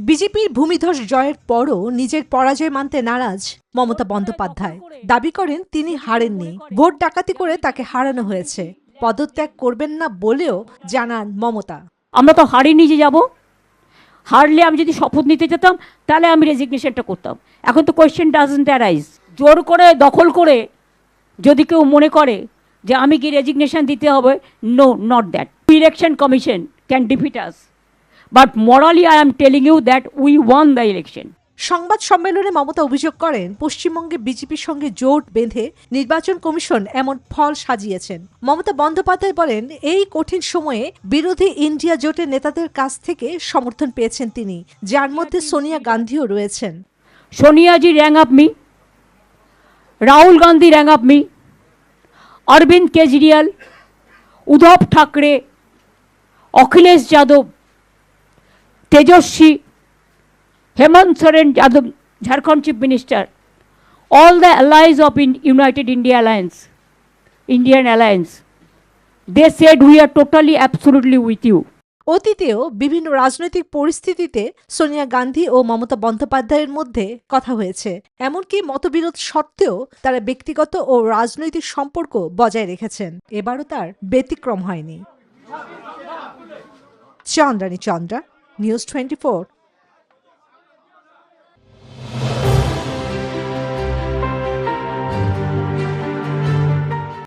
বিজেপির ভূমিধস জয়ের পরও নিজের পরাজয় মানতে নারাজ মমতা বন্দ্যোপাধ্যায়। দাবি করেন তিনি হারেননি, ভোট ডাকাতি করে তাকে হারানো হয়েছে। পদত্যাগ করবেন না বলেও জানান মমতা। আমরা তো হারিনি যে যাব, হারলে আমি যদি শপথ নিতে যেতাম তাহলে আমি রেজিগনেশনটা করতাম। এখন তো কোয়েশ্চেন ডাজন্ট অ্যারাইজ। জোর করে দখল করে যদি কেউ মনে করে যে আমি কি রেজিগনেশন দিতে হবে, no, not that. Election commission can defeat us, but morally I am telling you that we won the election. সংবাদ সম্মেলনে মমতা অভিযোগ করেন পশ্চিমবঙ্গে বিজেপির সঙ্গে জোট বেঁধে নির্বাচন কমিশন এমন ফল সাজিয়েছেন। মমতা বন্দ্যোপাধ্যায় বলেন এই কঠিন সময়ে বিরোধী ইন্ডিয়া জোটের নেতাদের কাছ থেকে সমর্থন পেয়েছেন তিনি, যার মধ্যে সোনিয়া গান্ধীও রয়েছেন। সোনিয়াজি rang up me, Rahul Gandhi rang up me, Arvind Kejriwal, Uddhav Thackeray, Akhilesh Yadav, Tejaswi, Hemant Soren Yadav, Jharkhand Chief Minister, all the allies of United India Alliance, Indian Alliance, they said we are totally, absolutely with you. অতীতেও বিভিন্ন রাজনৈতিক পরিস্থিতিতে সোনিয়া গান্ধী ও মমতা বন্দ্যোপাধ্যায়ের মধ্যে কথা হয়েছে। এমনকি মতবিরোধ সত্ত্বেও তারা ব্যক্তিগত ও রাজনৈতিক সম্পর্ক বজায় রেখেছেন। এবারও তার ব্যতিক্রম হয়নি। চন্দ্রানী চন্দ্রা, নিউজ 24।